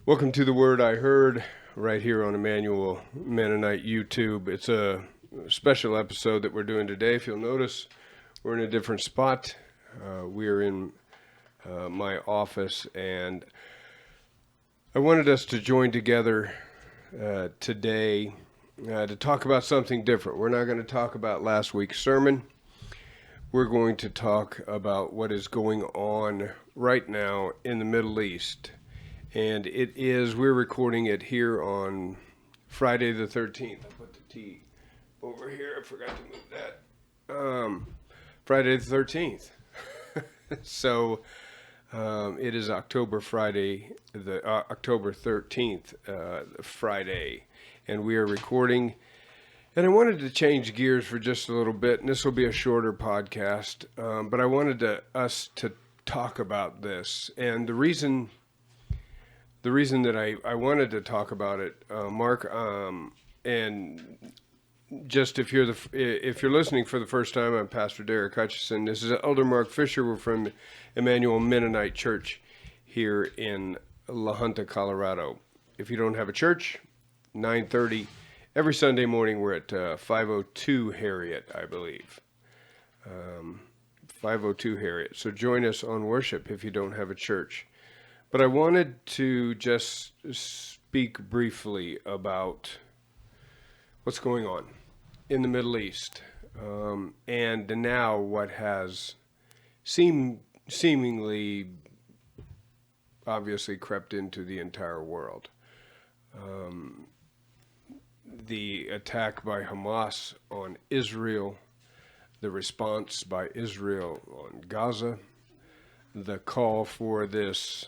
Welcome to the Word I Heard right here on Emmanuel Mennonite YouTube. It's a special episode that we're doing today. If you'll notice, we're in a different spot. We're in my office, and I wanted us to join together today to talk about something different. We're not going to talk about last week's sermon. We're going to talk about what is going on right now in the Middle East. And we're recording it here on Friday the 13th. I put the T over here. I forgot to move that. Friday the 13th. So it is October 13th, Friday. And we are recording. And I wanted to change gears for just a little bit. And this will be a shorter podcast. But I wanted us to talk about this. And the reason that I wanted to talk about it, Mark, and just if you're listening for the first time, I'm Pastor Derek Hutchison. This is Elder Mark Fisher. We're from Emmanuel Mennonite Church here in La Junta, Colorado. If you don't have a church, 9:30 every Sunday morning. We're at 502 Harriet, I believe. 502 Harriet. So join us on worship if you don't have a church. But I wanted to just speak briefly about what's going on in the Middle East, and now what has seemingly obviously crept into the entire world. The attack by Hamas on Israel, the response by Israel on Gaza, the call for this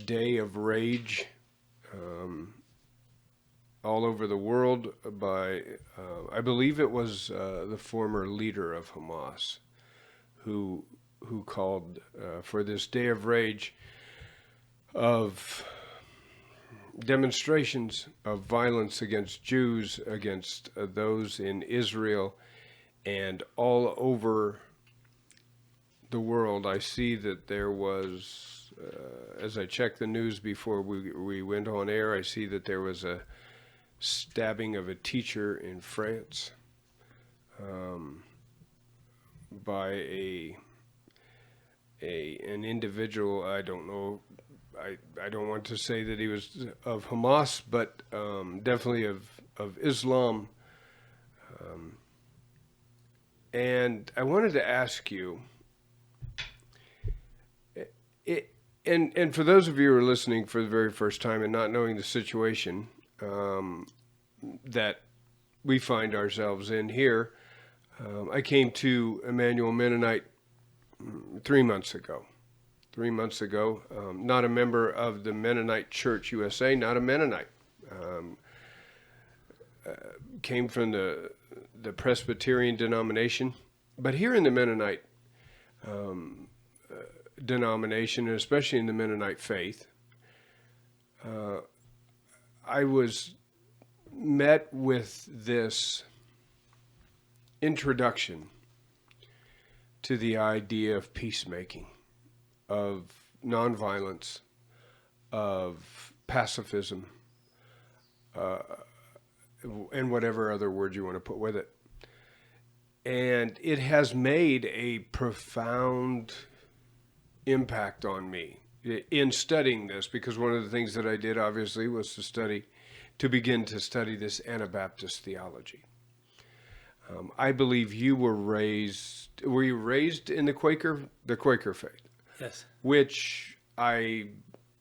day of rage all over the world by, I believe it was the former leader of Hamas who called for this day of rage, of demonstrations of violence against Jews, against those in Israel, and all over the world. I see that there was, as I checked the news before we went on air, I see that there was a stabbing of a teacher in France by an individual. I don't know. I don't want to say that he was of Hamas, but definitely of Islam. And I wanted to ask you, And for those of you who are listening for the very first time and not knowing the situation that we find ourselves in here, I came to Emmanuel Mennonite 3 months ago. 3 months ago, not a member of the Mennonite Church USA, not a Mennonite. Came from the Presbyterian denomination, but here in the Mennonite denomination, and especially in the Mennonite faith, I was met with this introduction to the idea of peacemaking, of nonviolence, of pacifism, and whatever other word you want to put with it. And it has made a profound impact on me in studying this, because one of the things that I did obviously was to begin to study this Anabaptist theology. I believe were you raised in the Quaker faith? Yes. Which I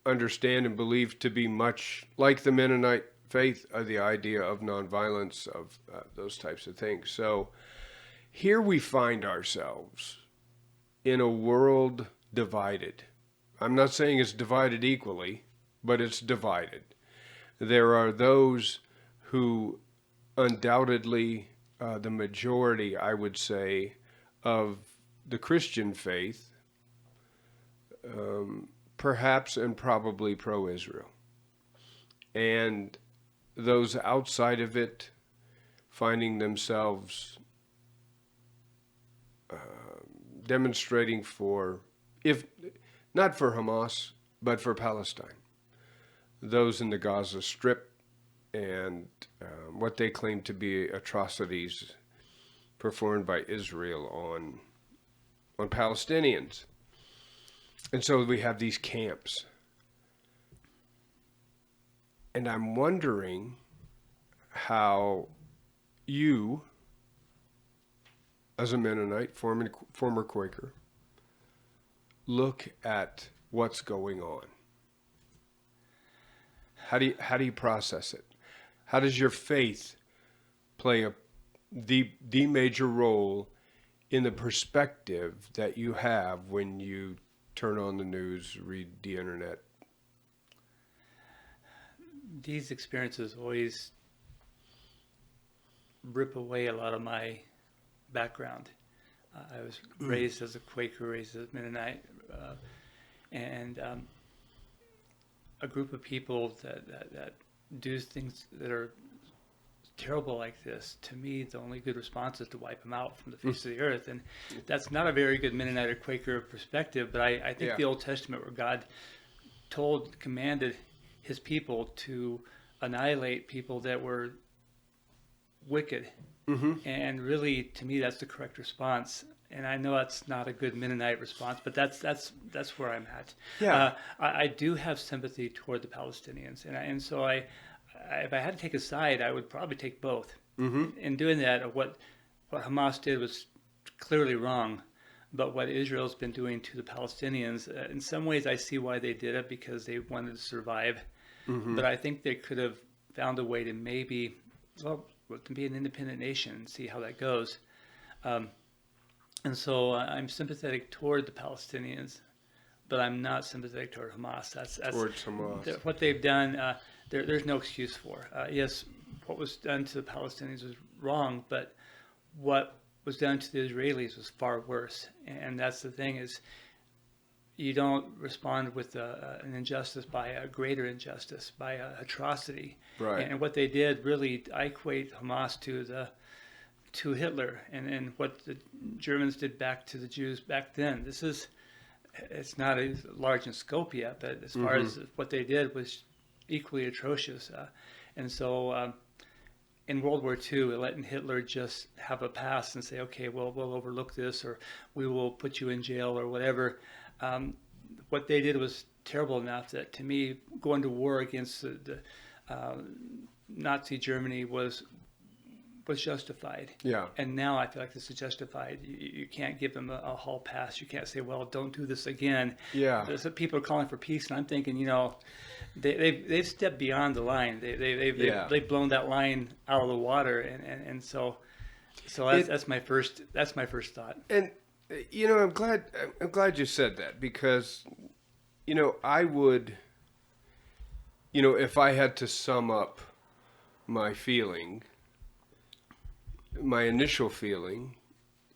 understand and believe to be much like the Mennonite faith, the idea of nonviolence, of those types of things. So here we find ourselves in a world divided. I'm not saying it's divided equally, but it's divided. There are those who undoubtedly, the majority, I would say, of the Christian faith, perhaps and probably pro-Israel. And those outside of it finding themselves demonstrating for, if not for Hamas, but for Palestine. those in the Gaza Strip and what they claim to be atrocities performed by Israel on Palestinians. And so we have these camps. And I'm wondering how you, as a Mennonite, former Quaker, look at what's going on. How do you process it? How does your faith play the major role in the perspective that you have when you turn on the news, read the internet? These experiences always rip away a lot of my background. I was raised as a Quaker, raised as a Mennonite, and a group of people that do things that are terrible like this. To me, the only good response is to wipe them out from the face of the earth, and that's not a very good Mennonite or Quaker perspective. But I think the Old Testament, where God commanded his people to annihilate people that were wicked. And really, to me, that's the correct response. And I know that's not a good Mennonite response, but that's where I'm at. Yeah. I do have sympathy toward the Palestinians, and so if I had to take a side, I would probably take both. In doing that, what Hamas did was clearly wrong, but what Israel's been doing to the Palestinians, in some ways, I see why they did it, because they wanted to survive. But I think they could have found a way to maybe, to be an independent nation and see how that goes. And so I'm sympathetic toward the Palestinians, but I'm not sympathetic toward Hamas. That's Towards Hamas. What they've done, there's no excuse for. Yes, what was done to the Palestinians was wrong, but what was done to the Israelis was far worse. And that's the thing, is you don't respond with an injustice by a greater injustice, by an atrocity. Right. And what they did, really, I equate Hamas to Hitler and what the Germans did back to the Jews back then. It's not as large in scope yet, but as far as what they did was equally atrocious. And so in World War II, letting Hitler just have a pass and say, okay, well, we'll overlook this, or we will put you in jail, or whatever. What they did was terrible enough that, to me, going to war against the Nazi Germany was justified. Yeah. And now I feel like this is justified. You can't give them a hall pass. You can't say, well, don't do this again. Yeah. So people are calling for peace, and I'm thinking, they've stepped beyond the line. They've blown that line out of the water, and so that's my first thought. And I'm glad you said that, because I would, if I had to sum up my initial feeling,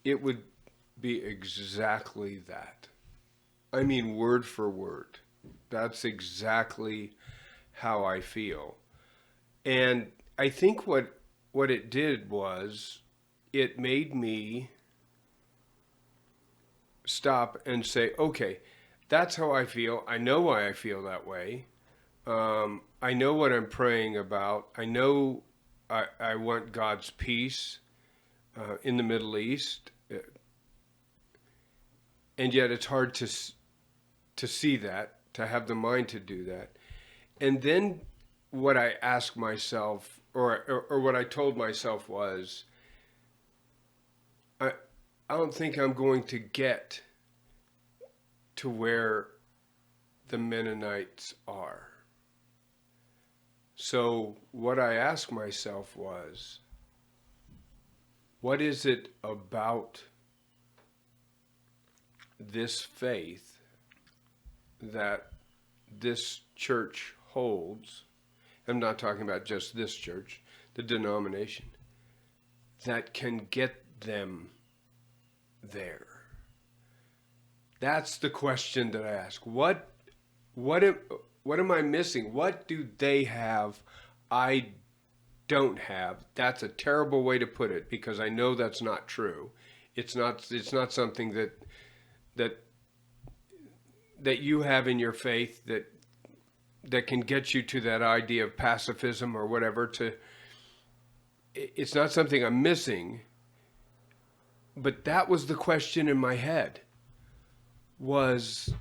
it would be exactly that. I mean, word for word. That's exactly how I feel. And I think what it did was, it made me stop and say, okay, that's how I feel. I know why I feel that way. I know what I'm praying about. I know I want God's peace in the Middle East. And yet it's hard to see that, to have the mind to do that. And then what I asked myself, or what I told myself, was, I don't think I'm going to get to where the Mennonites are. So what I asked myself was, what is it about this faith that this church holds? I'm not talking about just this church, the denomination, that can get them there. That's the question that I ask. What am I missing? What do they have I don't have? That's a terrible way to put it, because I know that's not true. It's not something that you have in your faith that can get you to that idea of pacifism or whatever. It's not something I'm missing, but that was the question in my head. Was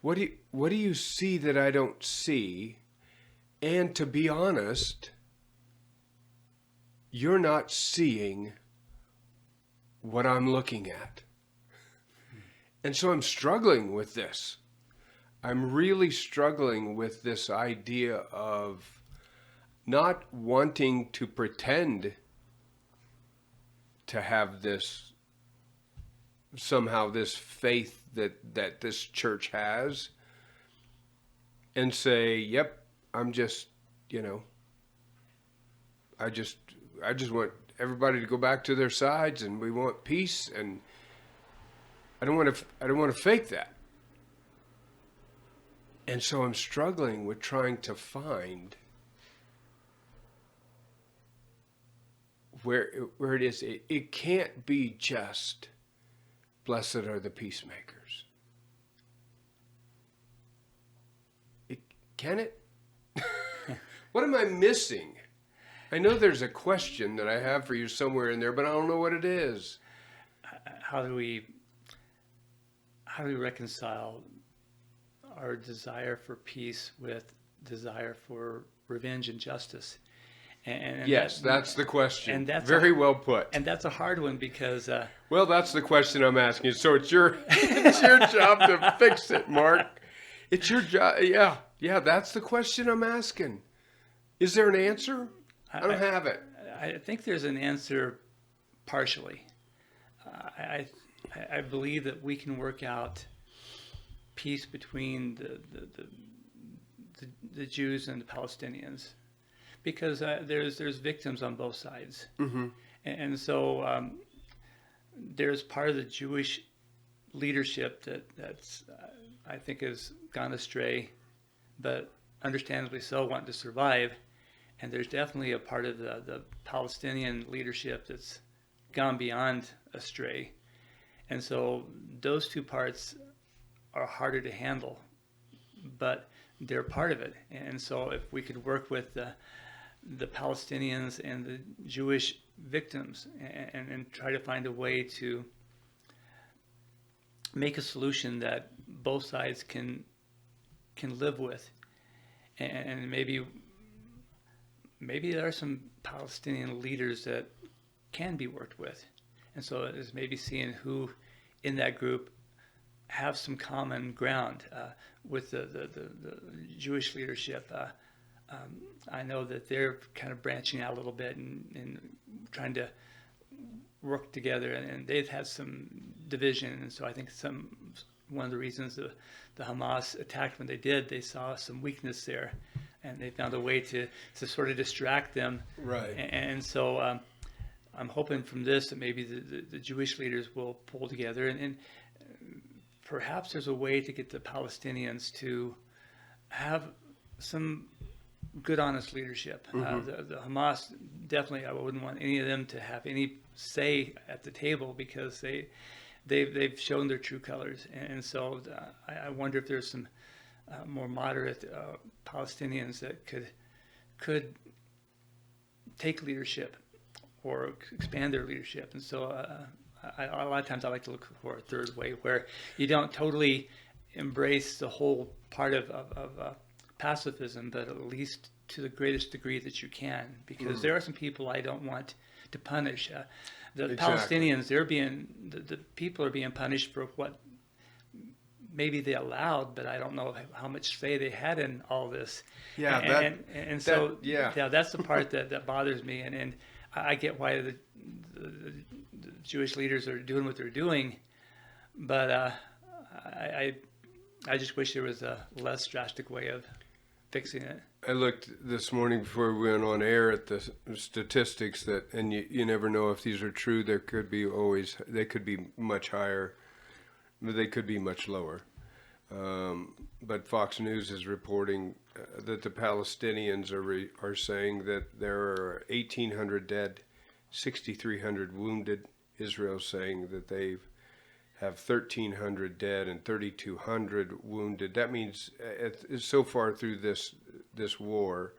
what do you see that I don't see? And to be honest, you're not seeing what I'm looking at. And so I'm struggling with this. I'm really struggling with this idea of not wanting to pretend to have this, somehow this faith that this church has, and say, yep, I'm just, I just want everybody to go back to their sides, and we want peace, and I don't want to fake that. And so I'm struggling with trying to find where it is. It can't be just blessed are the peacemakers. Can it? What am I missing? I know there's a question that I have for you somewhere in there, but I don't know what it is. How do we reconcile our desire for peace with desire for revenge and justice? And yes, that's the question. And that's very well put. And that's a hard one because. Well, that's the question I'm asking. So it's your job to fix it, Mark. It's your job. Yeah. That's the question I'm asking. Is there an answer? I don't have it. I think there's an answer, partially. I believe that we can work out peace between the Jews and the Palestinians, because there's victims on both sides, Mm-hmm. and so there's part of the Jewish leadership that's I think has gone astray, but understandably so, wanting to survive. And there's definitely a part of the Palestinian leadership that's gone beyond astray. And so those two parts are harder to handle, but they're part of it. And so if we could work with the Palestinians and the Jewish victims and try to find a way to make a solution that both sides can live with, and maybe there are some Palestinian leaders that can be worked with, and so it's maybe seeing who in that group have some common ground with the Jewish leadership. I know that they're kind of branching out a little bit and trying to work together, and they've had some division, and so I think one of the reasons the Hamas attacked when they did, they saw some weakness there, and they found a way to sort of distract them. Right. And so I'm hoping from this that maybe the Jewish leaders will pull together, and perhaps there's a way to get the Palestinians to have some good, honest leadership. Mm-hmm. The Hamas, definitely, I wouldn't want any of them to have any say at the table, because they've shown their true colors. And so I wonder if there's some more moderate Palestinians that could take leadership or expand their leadership. And so a lot of times I like to look for a third way where you don't totally embrace the whole part of pacifism, but at least to the greatest degree that you can, because there are some people I don't want to punish. The Exactly. Palestinians, the people are being punished for what maybe they allowed, but I don't know how much say they had in all this. Yeah, so yeah. that's the part that bothers me, and I get why the Jewish leaders are doing what they're doing, but I just wish there was a less drastic way of fixing it. I looked this morning before we went on air at the statistics and you never know if these are true. They could be much higher, but they could be much lower. But Fox News is reporting that the Palestinians are saying that there are 1,800 dead, 6,300 wounded. Israel saying that they've have 1,300 dead and 3,200 wounded. That means so far through this war,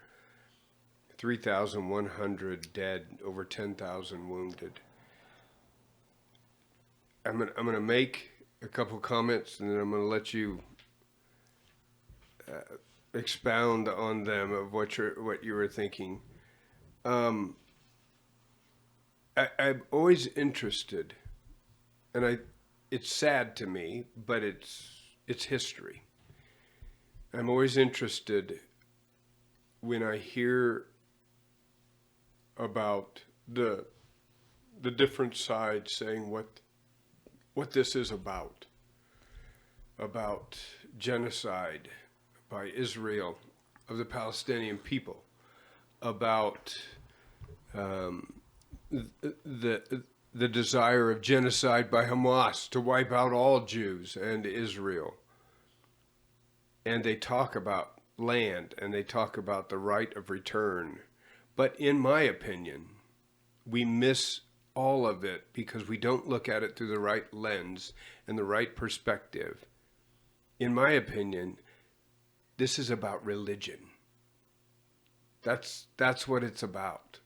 3,100 dead, over 10,000 wounded. I'm gonna make a couple comments, and then I'm gonna let you expound on them of what you were thinking. I'm always interested, and it's sad to me, but it's history. I'm always interested when I hear about the different sides saying what this is about genocide by Israel of the Palestinian people, about the desire of genocide by Hamas to wipe out all Jews and Israel. And they talk about land, and they talk about the right of return. But in my opinion, we miss all of it because we don't look at it through the right lens and the right perspective. In my opinion, this is about religion. That's what it's about.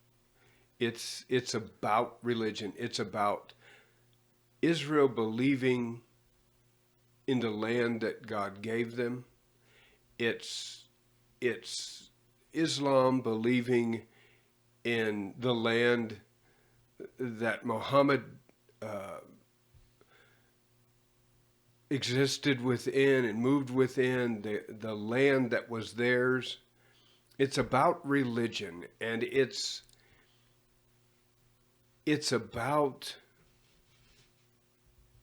It's about religion. It's about Israel believing in the land that God gave them. It's Islam believing in the land that Muhammad existed within and moved within, the land that was theirs. It's about religion, and it's about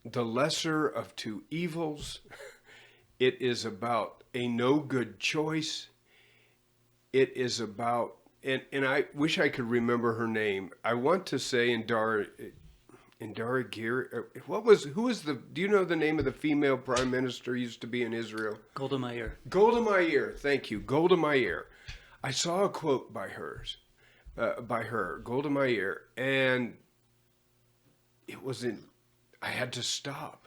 the lesser of two evils. It is about a no good choice. It is about, and I wish I could remember her name. I want to say Indira Giri. Do you know the name of the female prime minister who used to be in Israel? Golda Meir. Golda Meir, thank you, Golda Meir. I saw a quote by her, Golda Meir, and it wasn't, I had to stop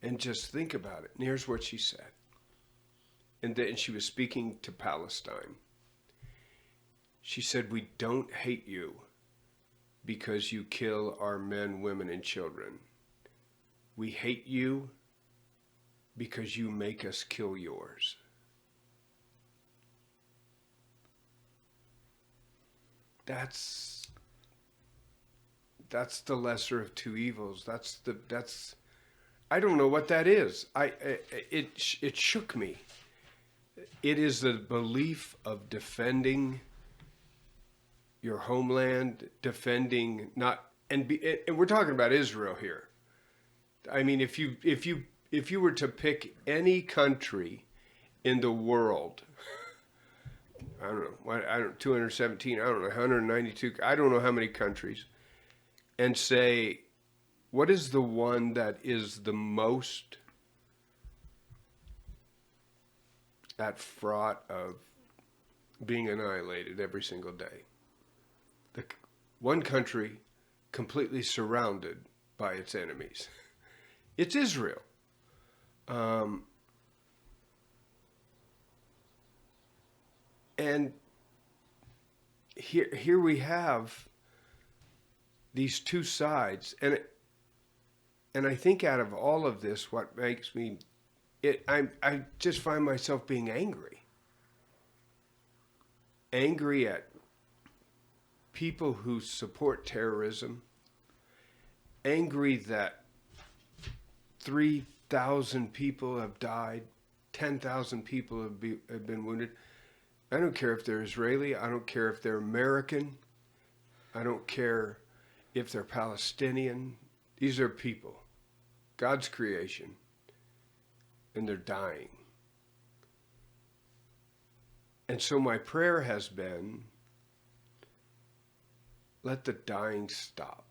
and just think about it. And here's what she said. And then she was speaking to Palestine. She said, "We don't hate you because you kill our men, women, and children. We hate you because you make us kill yours." That's the lesser of two evils. I don't know what that is. It shook me. It is the belief of defending your homeland, defending and we're talking about Israel here. I mean, if you were to pick any country in the world, I don't know, 217, I don't know, 192, I don't know how many countries, and say, what is the one that is the most at fraught of being annihilated every single day? The one country completely surrounded by its enemies. It's Israel. And here we have these two sides, and I think out of all of this, what makes me, I just find myself being angry at people who support terrorism, angry that 3,000 people have died, 10,000 people have been wounded. I don't care if they're Israeli. I don't care if they're American. I don't care if they're Palestinian. These are people, God's creation, and they're dying. And so my prayer has been, let the dying stop.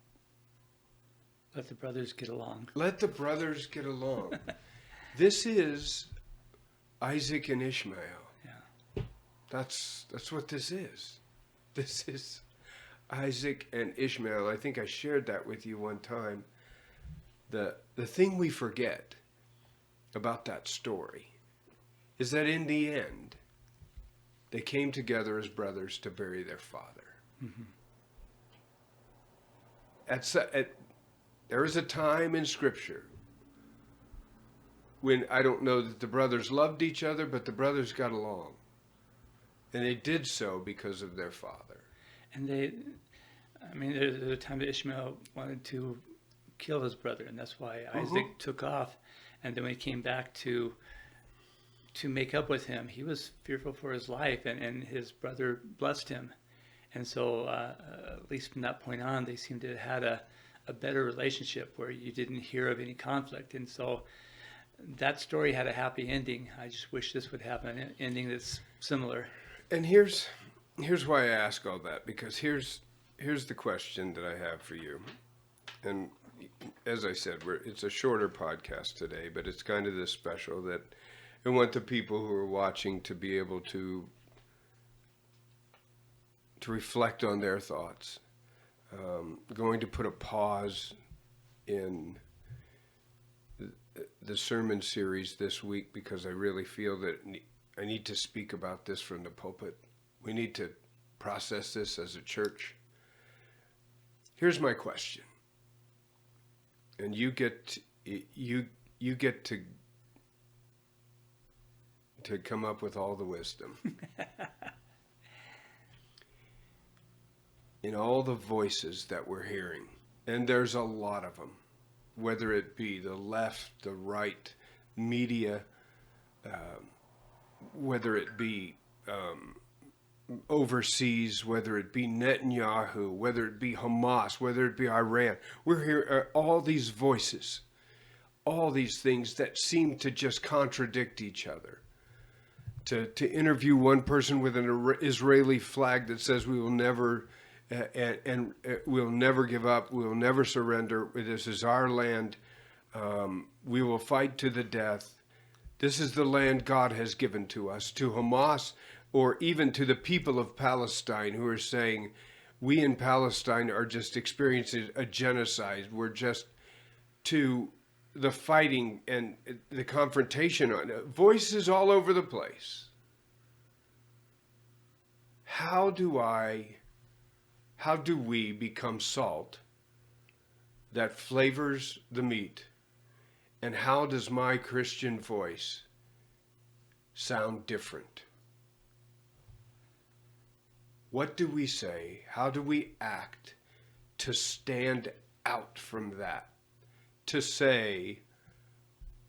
Let the brothers get along. Let the brothers get along. This is Isaac and Ishmael. Yeah. That's what this is. This is Isaac and Ishmael. I think I shared that with you one time. the thing we forget about that story is that in the end, they came together as brothers to bury their father. Mm-hmm. There is a time in Scripture when I don't know that the brothers loved each other, but the brothers got along. And they did so because of their father. And there's a time that Ishmael wanted to kill his brother, and that's why Isaac took off. And then when he came back to make up with him, he was fearful for his life, and his brother blessed him. And so, at least from that point on, they seemed to have had a better relationship where you didn't hear of any conflict. And so that story had a happy ending. I just wish this would have an ending that's similar. And here's why I ask all that, because here's the question that I have for you. And as I said, it's a shorter podcast today, but it's kind of this special that I want the people who are watching to be able to reflect on their thoughts. Going to put a pause in the sermon series this week because I really feel that I need to speak about this from the pulpit. We need to process this as a church. Here's my question, and you get to come up with all the wisdom. In all the voices that we're hearing, and there's a lot of them, whether it be the left, the right, media, whether it be overseas, whether it be Netanyahu, whether it be Hamas, whether it be Iran. We're hearing all these voices, all these things that seem to just contradict each other. To interview one person with an Israeli flag that says we will never and we'll never give up, we'll never surrender, this is our land, we will fight to the death, this is the land God has given to us, to Hamas, or even to the people of Palestine who are saying, we in Palestine are just experiencing a genocide, we're just to the fighting and the confrontation on it. Voices all over the place. How do we become salt that flavors the meat? And how does my Christian voice sound different? What do we say? How do we act to stand out from that? To say,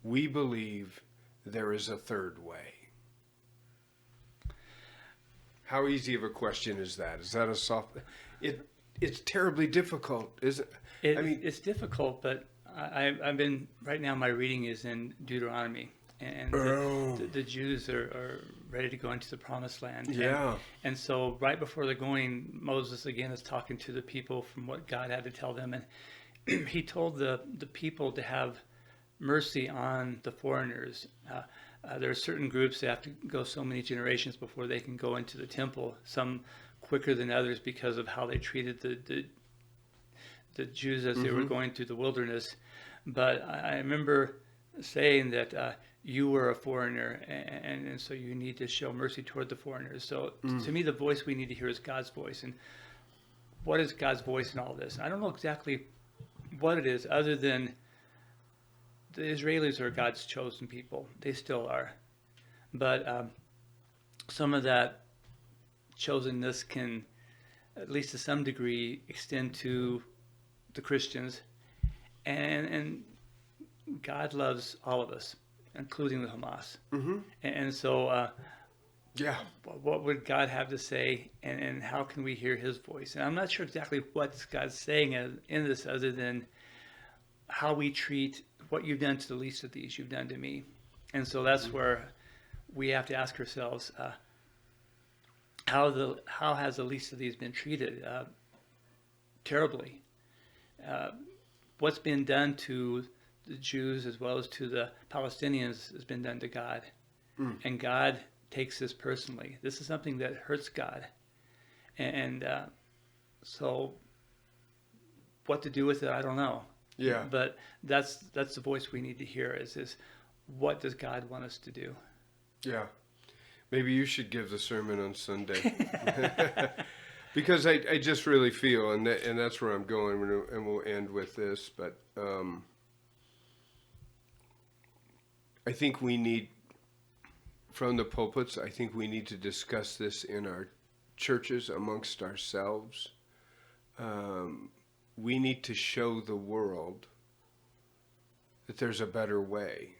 we believe there is a third way. How easy of a question is that? Is that a soft... It's terribly difficult, isn't it? It's difficult, but I've been, right now my reading is in Deuteronomy, and the Jews are ready to go into the promised land. Yeah. And so right before they're going, Moses again is talking to the people from what God had to tell them, and he told the people to have mercy on the foreigners. There are certain groups that have to go so many generations before they can go into the temple, some quicker than others because of how they treated the Jews as they were going through the wilderness. But I remember saying that you were a foreigner, and so you need to show mercy toward the foreigners. So to me, the voice we need to hear is God's voice. And what is God's voice in all this? I don't know exactly what it is, other than the Israelis are God's chosen people. They still are. But some of that chosenness can, at least to some degree, extend to the Christians. And God loves all of us, including the Hamas. And so what would God have to say, and how can we hear his voice? And I'm not sure exactly what God's saying in this, other than how we treat what you've done to the least of these, you've done to me. And so that's where we have to ask ourselves, how has the least of these been treated? Terribly. What's been done to the Jews as well as to the Palestinians has been done to God. And God takes this personally. This is something that hurts God. And so what to do with it, I don't know. Yeah. But that's the voice we need to hear is what does God want us to do? Yeah. Maybe you should give the sermon on Sunday. Because I just really feel, and that's where I'm going, and we'll end with this, but I think we need, from the pulpits, I think we need to discuss this in our churches amongst ourselves. We need to show the world that there's a better way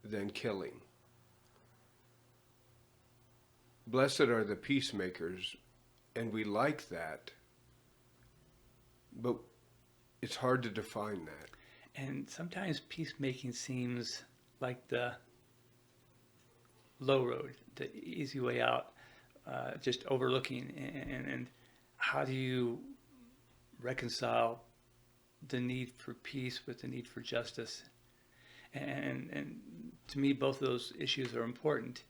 than killing. Blessed are the peacemakers, and we like that, but it's hard to define that. And sometimes peacemaking seems like the low road, the easy way out, just overlooking. And how do you reconcile the need for peace with the need for justice? And to me, both of those issues are important.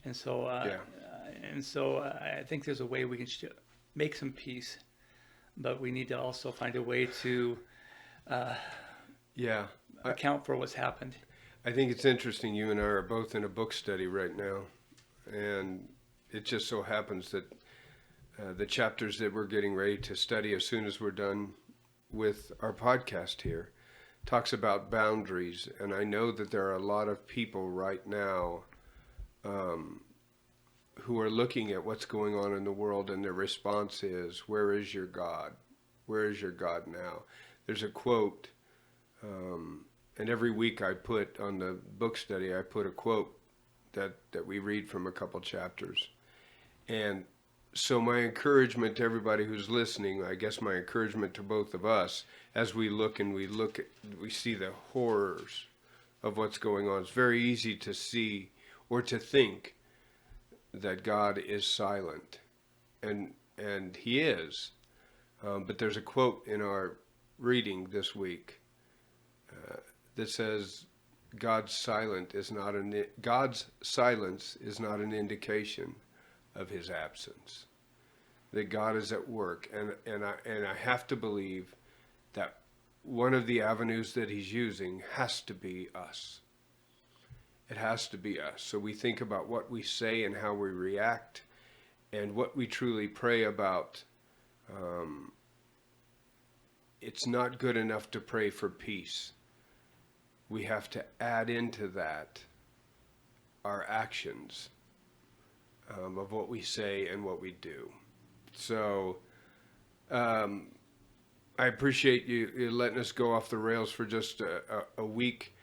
And so, I think there's a way we can make some peace, but we need to also find a way to account for what's happened. I think it's interesting. You and I are both in a book study right now, and it just so happens that the chapters that we're getting ready to study as soon as we're done with our podcast here talks about boundaries. And I know that there are a lot of people right now who are looking at what's going on in the world, and their response is, where is your God? Where is your God now? There's a quote, and every week I put on the book study, I put a quote that we read from a couple chapters. And so my encouragement to everybody who's listening, I guess my encouragement to both of us, as we see the horrors of what's going on. It's very easy to see or to think that God is silent, and He is. But there's a quote in our reading this week that says, God's silence is not an indication of His absence. That God is at work, and I have to believe that one of the avenues that He's using has to be us. It has to be us. So we think about what we say and how we react, and what we truly pray about. It's not good enough to pray for peace. We have to add into that our actions of what we say and what we do. So I appreciate you letting us go off the rails for just a week.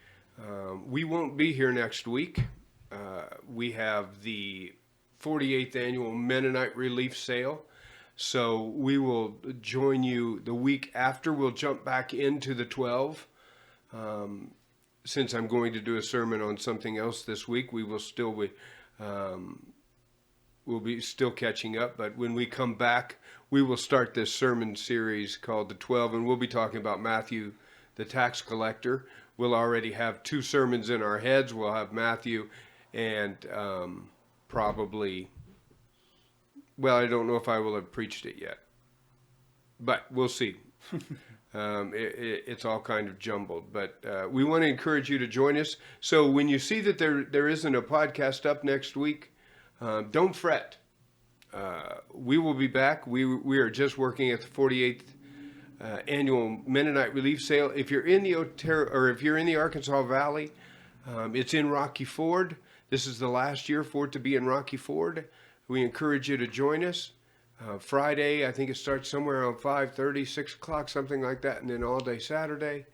We won't be here next week. We have the 48th annual Mennonite Relief Sale. So we will join you the week after. We'll jump back into the 12. Since I'm going to do a sermon on something else this week, we will still be, we'll be still catching up. But when we come back, we will start this sermon series called the 12, and we'll be talking about Matthew, the tax collector. We'll already have 2 sermons in our heads. We'll have Matthew and probably, well, I don't know if I will have preached it yet, but we'll see. It's all kind of jumbled, but we want to encourage you to join us. So when you see that there isn't a podcast up next week, don't fret. We will be back. We are just working at the 48th annual Mennonite Relief Sale. If you're in the if you're in the Arkansas Valley, it's in Rocky Ford. This is the last year for it to be in Rocky Ford. We encourage you to join us. Friday, I think it starts somewhere around 5:30, 6 o'clock, something like that, and then all day Saturday.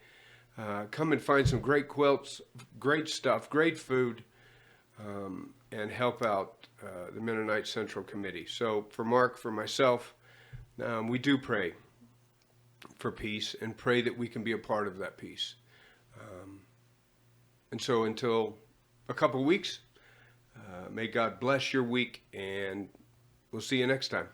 Come and find some great quilts, great stuff, great food, and help out the Mennonite Central Committee. So for Mark, for myself, we do pray for peace and pray that we can be a part of that peace. And so until a couple weeks, may God bless your week, and we'll see you next time.